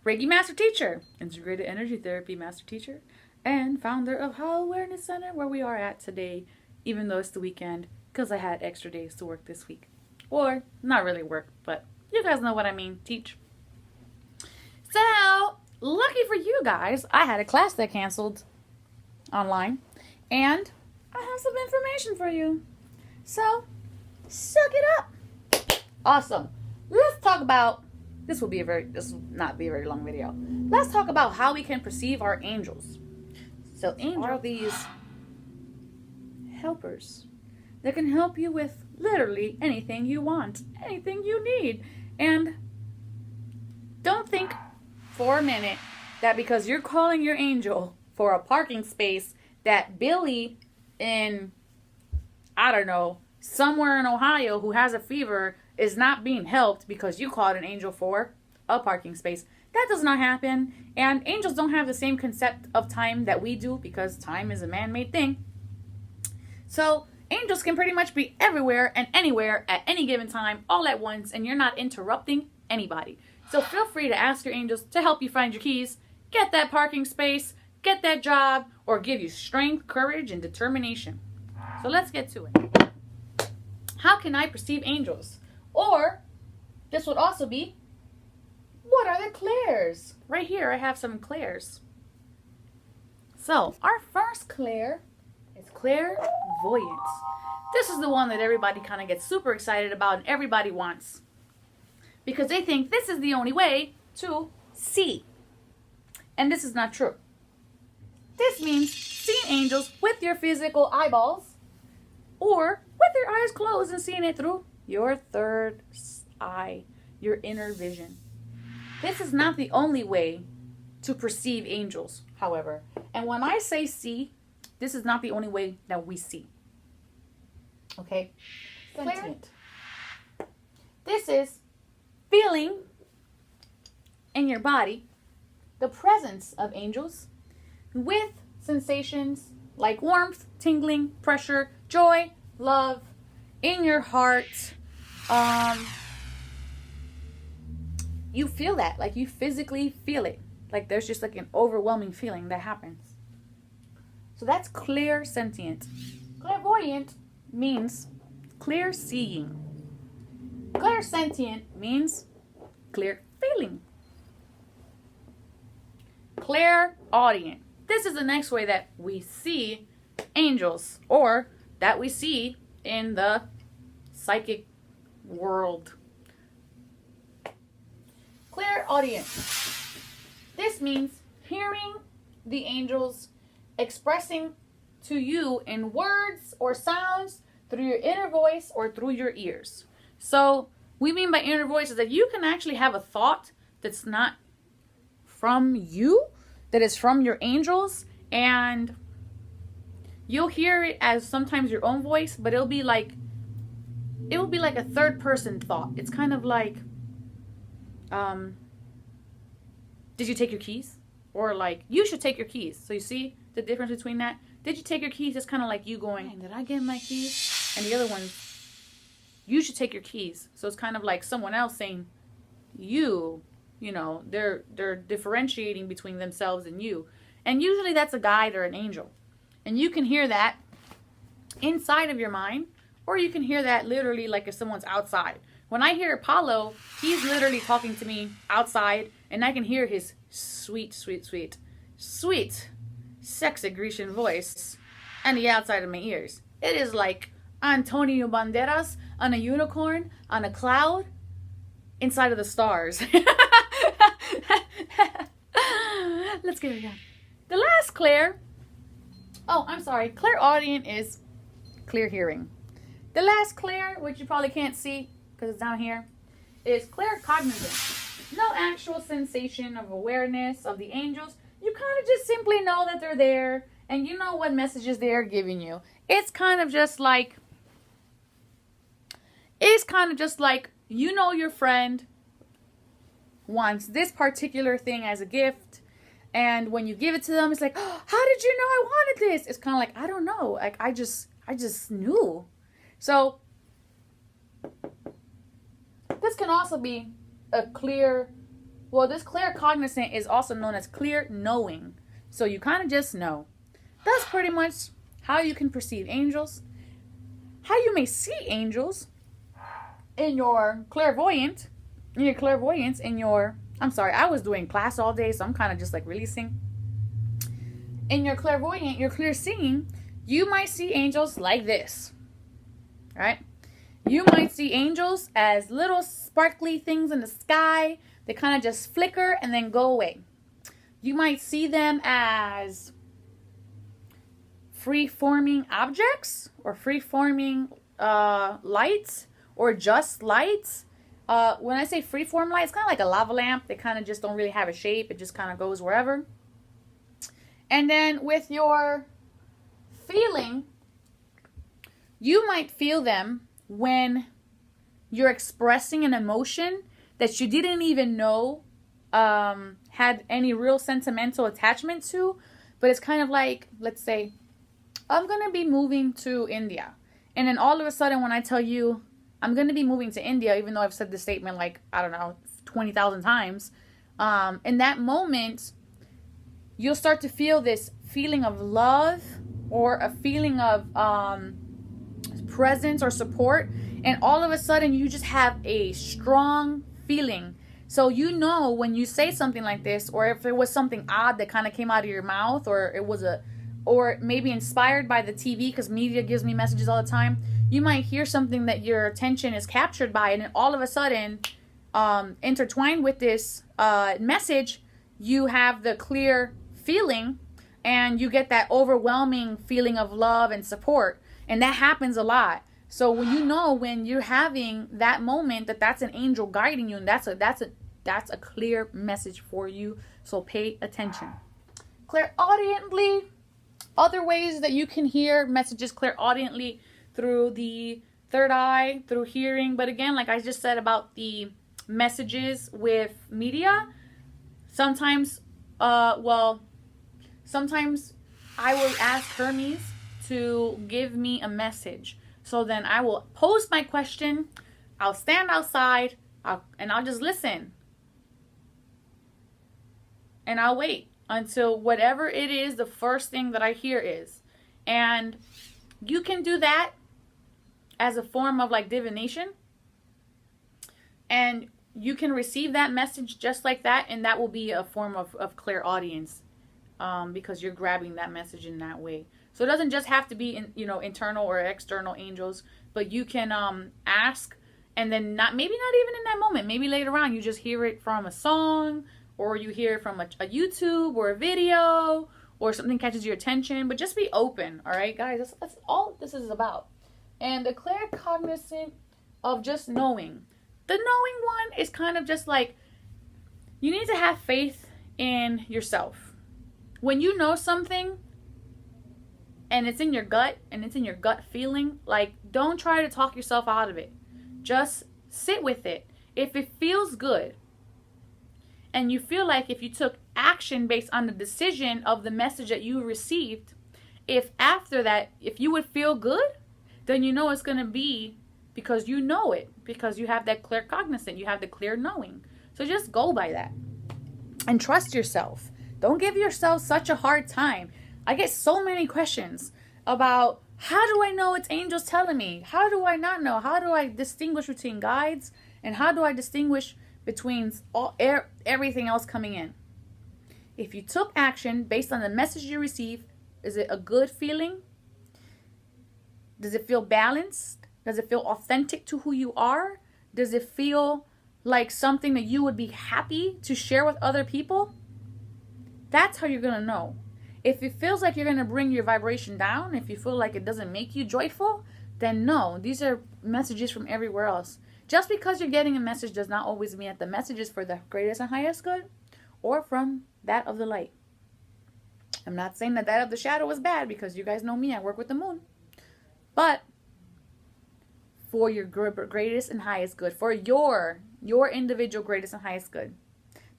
Reiki Master Teacher, Integrated Energy Therapy Master Teacher, and founder of How Awareness Center, where we are at today, even though it's the weekend, because I had extra days to work this week. Or, not really work, but you guys know what I mean, teach. So, lucky for you guys, I had a class that canceled online, and I have some information for you. So, suck it up. Awesome. Let's talk about, this will not be a very long video. Let's talk about how we can perceive our angels. So angels are these helpers that can help you with literally anything you want, anything you need. And don't think for a minute that because you're calling your angel for a parking space that Billy in, I don't know, somewhere in Ohio who has a fever is not being helped because you called an angel for a parking space. That does not happen. And angels don't have the same concept of time that we do because time is a man-made thing. So angels can pretty much be everywhere and anywhere at any given time all at once, and you're not interrupting anybody. So feel free to ask your angels to help you find your keys, get that parking space, get that job, or give you strength, courage, and determination. So let's get to it. How can I perceive angels? Or, this would also be, what are the clairs? Right here, I have some clairs. So, our first clair is clairvoyance. This is the one that everybody kind of gets super excited about and everybody wants. Because they think this is the only way to see. And this is not true. This means seeing angels with your physical eyeballs or with your eyes closed and seeing it through your third eye, your inner vision. This is not the only way to perceive angels, however. And when I say see, this is not the only way that we see. Okay? Sentient. This is feeling in your body the presence of angels with sensations like warmth, tingling, pressure, joy, love in your heart. You feel that, like you physically feel it. Like there's just like an overwhelming feeling that happens. So that's clairsentient. Clairvoyant means clear seeing. Clairsentient means clear feeling. Clairaudient. This is the next way that we see angels, or that we see in the psychic world. Clairaudient. This means hearing the angels expressing to you in words or sounds through your inner voice or through your ears. So, we mean by inner voice is that you can actually have a thought that's not from you, that is from your angels, and you'll hear it as sometimes your own voice, but it will be like a third person thought. It's kind of like, did you take your keys? Or like, you should take your keys. So you see the difference between that? Did you take your keys? It's kind of like you going, did I get my keys? And the other one, you should take your keys. So it's kind of like someone else saying, you know, they're differentiating between themselves and you. And usually that's a guide or an angel. And you can hear that inside of your mind, or you can hear that literally like if someone's outside. When I hear Apollo, he's literally talking to me outside, and I can hear his sweet, sweet, sweet, sweet, sexy Grecian voice on the outside of my ears. It is like Antonio Banderas on a unicorn, on a cloud, inside of the stars. Let's get it done. The last clair, clairaudient is clear hearing. The last clair, which you probably can't see because it's down here, is claircognizant. No actual sensation of awareness of the angels. You kind of just simply know that they're there and you know what messages they're giving you. It's kind of just like, you know your friend wants this particular thing as a gift, and when you give it to them, it's like, oh, how did you know I wanted this? It's kind of like, I don't know. Like, I just knew. So this can also be a clear Well, this claircognizant is also known as clear knowing. So you kind of just know. That's pretty much how you can perceive angels. How you may see angels in your clairvoyance, I'm sorry, I was doing class all day, so I'm kind of just like releasing. In your clairvoyant, your clear seeing, you might see angels like this, right? You might see angels as little sparkly things in the sky. They kind of just flicker and then go away. You might see them as free-forming objects or free-forming lights or just lights. When I say free-form light, it's kind of like a lava lamp. They kind of just don't really have a shape. It just kind of goes wherever. And then with your feeling, you might feel them when you're expressing an emotion that you didn't even know had any real sentimental attachment to. But it's kind of like, let's say, I'm going to be moving to India. And then all of a sudden when I tell you I'm going to be moving to India, even though I've said this statement like, I don't know, 20,000 times, in that moment, you'll start to feel this feeling of love or a feeling of presence or support. And all of a sudden, you just have a strong feeling. So you know when you say something like this, or if it was something odd that kind of came out of your mouth, or it was or maybe inspired by the TV, because media gives me messages all the time. You might hear something that your attention is captured by, and then all of a sudden, intertwined with this message, you have the clear feeling, and you get that overwhelming feeling of love and support. And that happens a lot. So when you know when you're having that moment that's an angel guiding you, and that's a clear message for you. So pay attention. Clairaudiently, other ways that you can hear messages clairaudiently through the third eye, through hearing. But again, like I just said about the messages with media, sometimes sometimes I will ask Hermes to give me a message. So then I will post my question. I'll stand outside and I'll just listen. And I'll wait until whatever it is, the first thing that I hear is. And you can do that as a form of like divination. And you can receive that message just like that. And that will be a form of clairaudience. Because you're grabbing that message in that way. So it doesn't just have to be internal or external angels, but you can ask, and then maybe not even in that moment. Maybe later on you just hear it from a song, or you hear it from a YouTube or a video, or something catches your attention. But just be open, all right, guys. That's all this is about. And the claircognizant of just knowing. The knowing one is kind of just like, you need to have faith in yourself. When you know something, and it's in your gut, and it's in your gut feeling, like, don't try to talk yourself out of it. Just sit with it. If it feels good, and you feel like if you took action based on the decision of the message that you received, if after that, if you would feel good, then you know it's going to be because you know it, because you have that claircognizant, you have the clear knowing. So just go by that. And trust yourself. Don't give yourself such a hard time. I get so many questions about, how do I know it's angels telling me? How do I not know? How do I distinguish between guides? And how do I distinguish between everything else coming in? If you took action based on the message you received, is it a good feeling? Does it feel balanced? Does it feel authentic to who you are? Does it feel like something that you would be happy to share with other people? That's how you're going to know. If it feels like you're going to bring your vibration down, if you feel like it doesn't make you joyful, then no, these are messages from everywhere else. Just because you're getting a message does not always mean that the message is for the greatest and highest good or from that of the light. I'm not saying that of the shadow is bad, because you guys know me, I work with the moon. But for your greatest and highest good, for your individual greatest and highest good.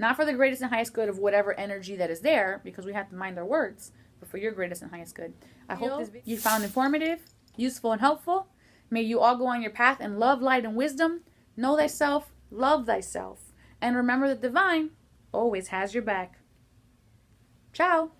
Not for the greatest and highest good of whatever energy that is there, because we have to mind our words, but for your greatest and highest good. I hope this video you found informative, useful, and helpful. May you all go on your path in love, light, and wisdom. Know thyself, love thyself, and remember the divine always has your back. Ciao!